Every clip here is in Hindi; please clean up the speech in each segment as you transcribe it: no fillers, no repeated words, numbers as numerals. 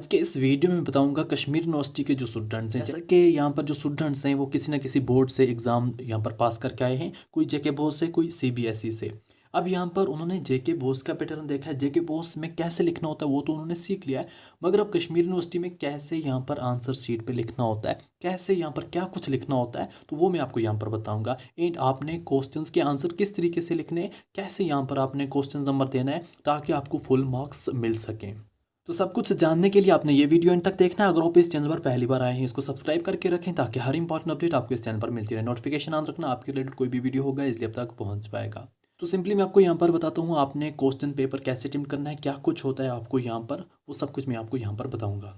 आज के इस वीडियो में बताऊंगा कश्मीर यूनिवर्सिटी के जो स्टूडेंट्स हैं, जैसा कि यहाँ पर जो स्टूडेंट्स हैं वो किसी ना किसी बोर्ड से एग्ज़ाम यहाँ पर पास करके आए हैं। कोई जेके बोस से, कोई सीबीएसई से। अब यहाँ पर उन्होंने जेके बोस का पैटर्न देखा है, जेके बोस में कैसे लिखना होता है वो तो उन्होंने सीख लिया है। मगर अब कश्मीर यूनिवर्सिटी में कैसे यहाँ पर आंसर शीट पे लिखना होता है, कैसे यहाँ पर क्या कुछ लिखना होता है, तो वो मैं आपको यहाँ पर बताऊँगा। एंड आपने क्वेश्चंस के आंसर किस तरीके से लिखने हैं, कैसे यहाँ पर आपने क्वेश्चन नंबर देना है ताकि आपको फुल मार्क्स मिल सकें। तो सब कुछ जानने के लिए आपने ये वीडियो एंड तक देखना है। अगर आप इस चैनल पर पहली बार आए हैं, इसको सब्सक्राइब करके रखें ताकि हर इंपॉर्टेंट अपडेट आपको इस चैनल पर मिलती रहे। नोटिफिकेशन ऑन रखना, आपके रिलेटेड कोई भी वीडियो होगा इसलिए अब तक पहुंच पाएगा। तो सिंपली मैं आपको यहाँ पर बताता हूँ आपने क्वेश्चन पेपर कैसे अटेम्प्ट करना है, क्या कुछ होता है आपको यहाँ पर, वो सब कुछ मैं आपको यहाँ पर बताऊँगा।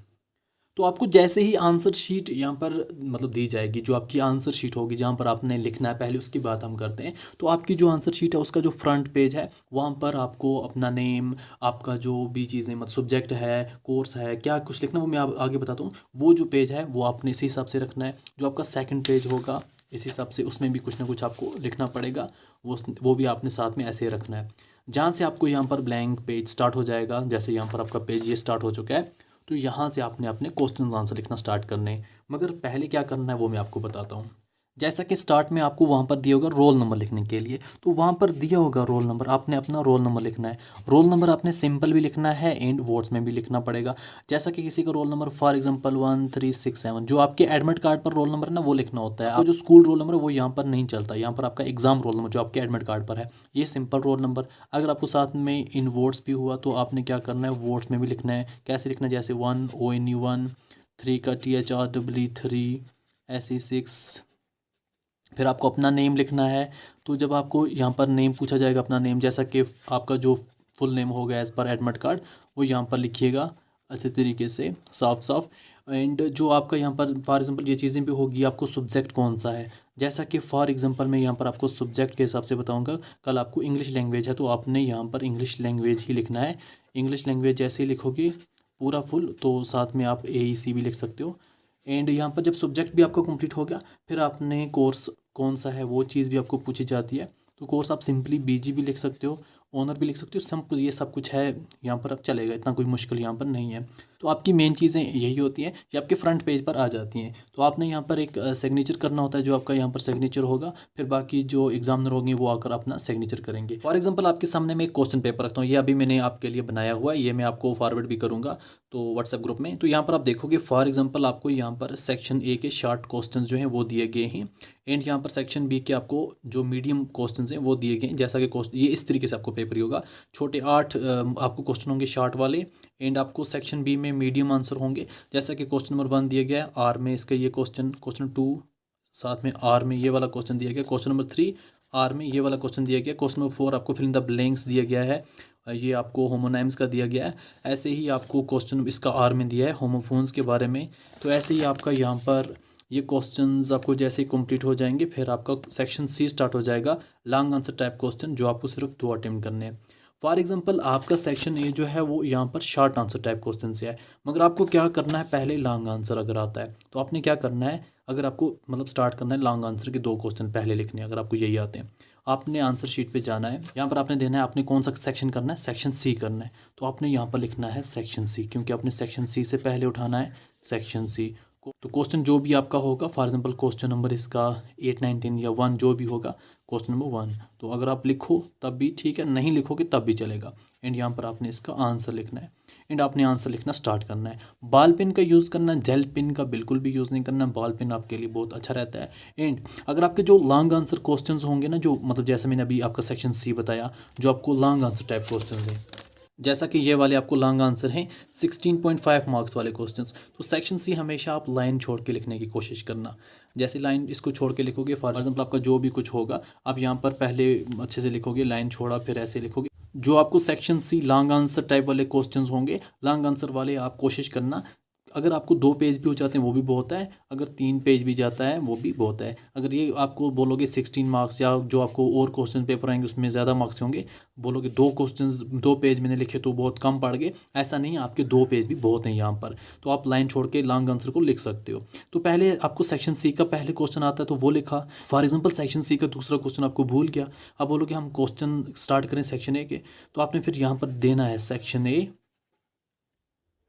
तो आपको जैसे ही आंसर शीट यहाँ पर मतलब दी जाएगी, जो आपकी आंसर शीट होगी जहाँ पर आपने लिखना है, पहले उसकी बात हम करते हैं। तो आपकी जो आंसर शीट है उसका जो फ्रंट पेज है वहाँ पर आपको अपना नेम, आपका जो भी चीज़ें मतलब सब्जेक्ट है, कोर्स है, क्या कुछ लिखना वो मैं आप आगे बताता हूँ। वो जो पेज है वो आपने इसी हिसाब से रखना है। जो आपका सेकंड पेज होगा इस हिसाब से उसमें भी कुछ ना कुछ आपको लिखना पड़ेगा, वो भी आपने साथ में ऐसे ही रखना है। जहाँ से आपको यहाँ पर ब्लैंक पेज स्टार्ट हो जाएगा, जैसे यहाँ पर आपका पेज ये स्टार्ट हो चुका है, तो यहाँ से आपने अपने क्वेश्चन आंसर लिखना स्टार्ट करने हैं। मगर पहले क्या करना है वो मैं आपको बताता हूँ। जैसा कि स्टार्ट में आपको वहाँ पर दिया होगा रोल नंबर लिखने के लिए, तो वहाँ पर दिया होगा रोल नंबर, आपने अपना रोल नंबर लिखना है। रोल नंबर आपने सिंपल भी लिखना है एंड वर्ड्स में भी लिखना पड़ेगा। जैसा कि किसी का रोल नंबर फॉर एग्जांपल 1367, जो आपके एडमिट कार्ड पर रोल नंबर है ना वो लिखना होता है। आपको जो स्कूल रोल नंबर है वो यहाँ पर नहीं चलता, यहाँ पर आपका एग्जाम रोल नंबर जो आपके एडमिट कार्ड पर है ये सिंपल रोल नंबर। अगर आपको साथ में इन वर्ड्स भी हुआ तो आपने क्या करना है, वर्ड्स में भी लिखना है। कैसे लिखना है, जैसे 1 ONE 1, 3 का THREE 3, SE 6, फिर आपको अपना नेम लिखना है। तो जब आपको यहाँ पर नेम पूछा जाएगा, अपना नेम जैसा कि आपका जो फुल नेम होगा एज़ पर एडमिट कार्ड वो यहाँ पर लिखिएगा अच्छे तरीके से साफ साफ। एंड जो आपका यहाँ पर फॉर एग्जांपल ये चीज़ें भी होगी, आपको सब्जेक्ट कौन सा है, जैसा कि फॉर एग्जांपल मैं यहाँ पर आपको सब्जेक्ट के हिसाब से बताऊँगा। कल आपको इंग्लिश लैंग्वेज है तो आपने यहाँ पर इंग्लिश लैंग्वेज ही लिखना है। इंग्लिश लैंग्वेज जैसे ही लिखोगे पूरा फुल, तो साथ में आप AEC भी लिख सकते हो। एंड यहाँ पर जब सब्जेक्ट भी आपका कंप्लीट हो गया, फिर आपने कोर्स कौन सा है वो चीज़ भी आपको पूछी जाती है। तो कोर्स आप सिंपली BG भी लिख सकते हो, ऑनर भी लिख सकते हो, सब कुछ ये सब कुछ है यहाँ पर अब चलेगा, इतना कोई मुश्किल यहाँ पर नहीं है। तो आपकी मेन चीज़ें यही होती हैं, ये आपके फ्रंट पेज पर आ जाती हैं। तो आपने यहाँ पर एक सिग्नेचर करना होता है, जो आपका यहाँ पर सिग्नेचर होगा, फिर बाकी जो एग्जामिनर होंगे वो आकर अपना सिग्नेचर करेंगे। फॉर एग्जाम्पल आपके सामने मैं एक क्वेश्चन पेपर रखता हूँ, ये अभी मैंने आपके लिए बनाया हुआ है, ये मैं आपको फॉरवर्ड भी करूँगा तो व्हाट्सएप ग्रुप में। तो यहाँ पर आप देखोगे फॉर एग्जाम्पल आपको यहाँ पर सेक्शन A के शॉर्ट क्वेश्चन जो हैं वो दिए गए हैं। एंड यहाँ पर सेक्शन B के आपको जो मीडियम क्वेश्चन हैं वो दिए गए हैं। जैसा कि क्वेश्चन ये इस तरीके से आपको पेपर ही होगा, छोटे 8 आपको क्वेश्चन होंगे शॉर्ट वाले। एंड आपको सेक्शन B में मीडियम आंसर होंगे, जैसा कि क्वेश्चन नंबर 1 दिया गया है R में, इसका ये क्वेश्चन 2 साथ में R में ये वाला क्वेश्चन दिया गया, क्वेश्चन नंबर 3 R में ये वाला क्वेश्चन दिया गया, क्वेश्चन नंबर 4 आपको फिल इन द ब्लैंक्स दिया गया है, ये आपको होमोनाइम्स का दिया गया है। ऐसे ही आपको क्वेश्चन इसका R में दिया है होमोफोन्स के बारे में। तो ऐसे ही आपका यहाँ पर ये क्वेश्चंस आपको जैसे ही कंप्लीट हो जाएंगे फिर आपका सेक्शन C स्टार्ट हो जाएगा, लॉन्ग आंसर टाइप क्वेश्चन, जो आपको सिर्फ 2 अटेम्प्ट करने हैं। फॉर एग्जांपल आपका सेक्शन A जो है वो यहाँ पर शॉर्ट आंसर टाइप क्वेश्चन से है, मगर आपको क्या करना है, पहले लॉन्ग आंसर अगर आता है तो आपने क्या करना है, अगर आपको मतलब स्टार्ट करना है लॉन्ग आंसर के 2 क्वेश्चन पहले लिखने हैं, अगर आपको यही आते हैं, आपने आंसर शीट पे जाना है, यहाँ पर आपने देना है आपने कौन सा सेक्शन करना है, सेक्शन C करना है। तो आपने यहाँ पर लिखना है सेक्शन C, क्योंकि आपने सेक्शन C से पहले उठाना है सेक्शन C को। तो क्वेश्चन जो भी आपका होगा, फॉर एग्जांपल क्वेश्चन नंबर इसका 8 9 10 या 1 जो भी होगा, क्वेश्चन नंबर 1, तो अगर आप लिखो तब भी ठीक है, नहीं लिखोगे तब भी चलेगा। एंड यहाँ पर आपने इसका आंसर लिखना है एंड आपने आंसर लिखना स्टार्ट करना है। बॉल पेन का यूज़ करना है, जेल पेन का बिल्कुल भी यूज़ नहीं करना है। बॉल पेन आपके लिए बहुत अच्छा रहता है। एंड अगर आपके जो लॉन्ग आंसर क्वेश्चंस होंगे ना, जो मतलब जैसे मैंने अभी आपका सेक्शन C बताया, जो आपको लॉन्ग आंसर टाइप क्वेश्चंस हैं, जैसा कि ये वाले आपको लॉन्ग आंसर हैं 16.5 मार्क्स वाले क्वेश्चंस, तो सेक्शन C हमेशा आप लाइन छोड़ के लिखने की कोशिश करना। जैसे लाइन इसको छोड़ के लिखोगे, फॉर एग्जाम्पल आपका जो भी कुछ होगा आप यहाँ पर पहले अच्छे से लिखोगे, लाइन छोड़ा फिर ऐसे लिखोगे। जो आपको section C long answer type वाले क्वेश्चंस होंगे, लॉन्ग आंसर वाले आप कोशिश करना, अगर आपको 2 पेज भी हो जाते हैं वो भी बहुत है, अगर 3 पेज भी जाता है वो भी बहुत है। अगर ये आपको बोलोगे 16 मार्क्स या जो आपको और क्वेश्चन पेपर आएंगे उसमें ज़्यादा मार्क्स होंगे, बोलोगे 2 पेज मैंने लिखे तो बहुत कम पड़ गए, ऐसा नहीं है, आपके 2 पेज भी बहुत हैं यहाँ पर। तो आप लाइन छोड़ के लॉन्ग आंसर को लिख सकते हो। तो पहले आपको सेक्शन C का पहले क्वेश्चन आता है तो वो लिखा, फॉर एग्जाम्पल सेक्शन C का दूसरा क्वेश्चन आपको भूल गया, अब बोलोगे हम क्वेश्चन स्टार्ट करें सेक्शन A के, तो आपने फिर यहाँ पर देना है सेक्शन A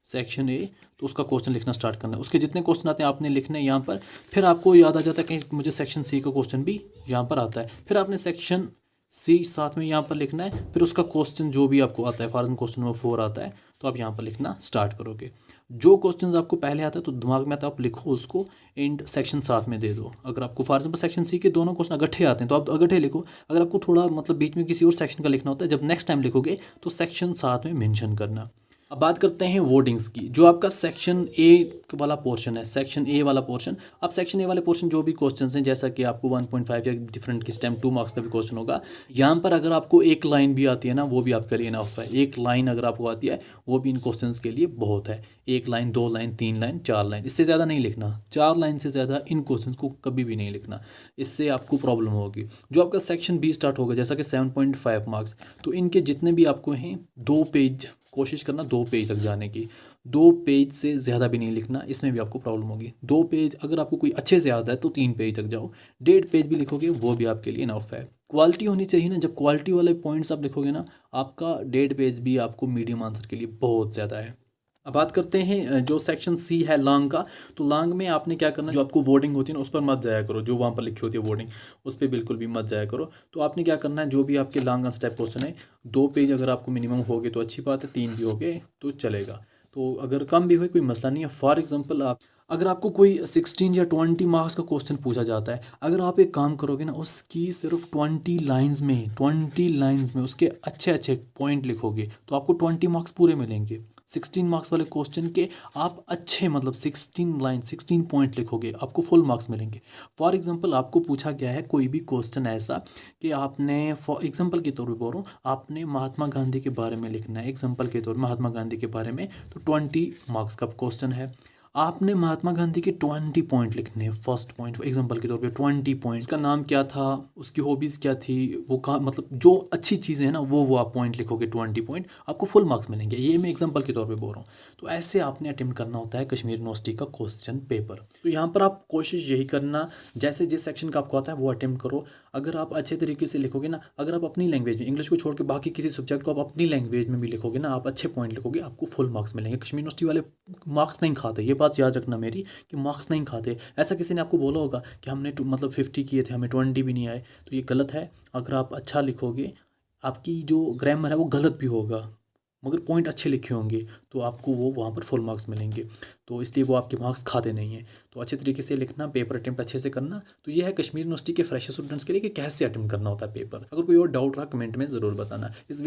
सेक्शन ए, तो उसका क्वेश्चन लिखना स्टार्ट करना है। उसके जितने क्वेश्चन आते हैं आपने लिखने हैं यहाँ पर। फिर आपको याद आ जाता है कि मुझे सेक्शन सी का क्वेश्चन भी यहाँ पर आता है। फिर आपने सेक्शन सी साथ में यहाँ पर लिखना है। फिर उसका क्वेश्चन जो भी आपको आता है, फॉर एग्जाम्पल क्वेश्चन नंबर 4 आता है, तो आप यहाँ पर लिखना स्टार्ट करोगे। जो क्वेश्चन आपको पहले आता है तो दिमाग में आता है, आप लिखो उसको, एंड सेक्शन साथ में दे दो। अगर आपको फॉर एग्जाम्पल सेक्शन सी के दोनों क्वेश्चन अगट्ठे आते हैं तो आप अगट्ठे लिखो। अगर आपको थोड़ा मतलब बीच में किसी और सेक्शन का लिखना होता है, जब नेक्स्ट टाइम लिखोगे तो सेक्शन साथ में मेंशन करना। अब बात करते हैं वर्डिंग्स की। जो आपका सेक्शन ए वाला पोर्शन है, सेक्शन ए वाला पोर्शन, अब सेक्शन ए वाले पोर्शन जो भी क्वेश्चंस हैं, जैसा कि आपको 1.5 या डिफरेंट किस टाइम 2 मार्क्स का भी क्वेश्चन होगा, यहाँ पर अगर आपको एक लाइन भी आती है ना, वो भी आपके लिए इनफ है। एक लाइन अगर आपको आती है वो भी इन क्वेश्चंस के लिए बहुत है। एक लाइन, 2 लाइन, 3 लाइन, 4 लाइन, इससे ज़्यादा नहीं लिखना। 4 लाइन से ज़्यादा इन क्वेश्चंस को कभी भी नहीं लिखना, इससे आपको प्रॉब्लम होगी। जो आपका सेक्शन बी स्टार्ट होगा, जैसा कि 7.5 मार्क्स, तो इनके जितने भी आपको हैं 2 पेज, कोशिश करना 2 पेज तक जाने की। 2 पेज से ज़्यादा भी नहीं लिखना, इसमें भी आपको प्रॉब्लम होगी। 2 पेज अगर आपको कोई अच्छे से आता है तो 3 पेज तक जाओ। 1.5 पेज भी लिखोगे वो भी आपके लिए इनफ है। क्वालिटी होनी चाहिए ना, जब क्वालिटी वाले पॉइंट्स आप लिखोगे ना, आपका 1.5 पेज भी आपको मीडियम आंसर के लिए बहुत ज़्यादा है। अब बात करते हैं जो सेक्शन सी है लॉन्ग का। तो लॉन्ग में आपने क्या करना, जो आपको वर्डिंग होती है ना उस पर मत जाया करो। जो वहाँ पर लिखी होती है वर्डिंग, उस पर बिल्कुल भी मत जाया करो। तो आपने क्या करना है, जो भी आपके लॉन्ग आंसर टाइप क्वेश्चन है, 2 पेज अगर आपको मिनिमम हो गए तो अच्छी बात है, 3 भी हो गए तो चलेगा। तो अगर कम भी हुए कोई मसला नहीं है। फॉर एग्जाम्पल अगर आपको कोई 16 या 20 मार्क्स का क्वेश्चन पूछा जाता है, अगर आप एक काम करोगे ना, उसकी सिर्फ 20 लाइंस में उसके अच्छे अच्छे पॉइंट लिखोगे तो आपको 20 मार्क्स पूरे मिलेंगे। 16 मार्क्स वाले क्वेश्चन के आप अच्छे मतलब 16 लाइन 16 पॉइंट लिखोगे, आपको फुल मार्क्स मिलेंगे। फॉर एग्जांपल आपको पूछा गया है कोई भी क्वेश्चन ऐसा कि आपने, फॉर एग्जांपल के तौर पे बोल रहा हूँ, आपने महात्मा गांधी के बारे में लिखना है, एग्जांपल के तौर महात्मा गांधी के बारे में, तो 20 मार्क्स का क्वेश्चन है। आपने महात्मा गांधी के 20 पॉइंट लिखने हैं। फर्स्ट पॉइंट एग्जांपल के तौर पे 20 पॉइंट्स का नाम क्या था, उसकी हॉबीज़ क्या थी, वो कहा मतलब जो अच्छी चीज़ें हैं ना वो आप पॉइंट लिखोगे, 20 पॉइंट, आपको फुल मार्क्स मिलेंगे। ये मैं एग्जांपल के तौर पे बोल रहा हूँ। तो ऐसे आपने अटेम्प्ट करना होता है कश्मीर यूनिवर्सिटी का क्वेश्चन पेपर। तो यहाँ पर आप कोशिश यही करना, जैसे जिस सेक्शन का आपको आता है वो अटेम्प्ट करो। अगर आप अच्छे तरीके से लिखोगे ना, अगर आप अपनी लैंग्वेज में, इंग्लिश को छोड़ के बाकी किसी सब्जेक्ट को आप अपनी लैंग्वेज में भी लिखोगे ना, आप अच्छे पॉइंट लिखोगे, आपको फुल मार्क्स मिलेंगे। कश्मीर यूनिवर्सिटी वाले मार्क्स नहीं खाते, ये बात याद रखना मेरी, कि मार्क्स नहीं खाते। ऐसा किसी ने आपको बोला होगा कि हमने मतलब 50 किए थे, हमें 20 भी नहीं आए, तो ये गलत है। अगर आप अच्छा लिखोगे, आपकी जो ग्रामर है वो गलत भी होगा, मगर पॉइंट अच्छे लिखे होंगे, तो आपको वो वहाँ पर फुल मार्क्स मिलेंगे। तो इसलिए वो आपके मार्क्स खाते नहीं हैं। तो अच्छे तरीके से लिखना, पेपर अटेम्प्ट अच्छे से करना। तो ये है कश्मीर यूनिवर्सिटी के फ्रेशर स्टूडेंट्स के लिए कि कैसे अटेम्प्ट करना होता है पेपर। अगर कोई और डाउट रहा कमेंट में ज़रूर बताना। इस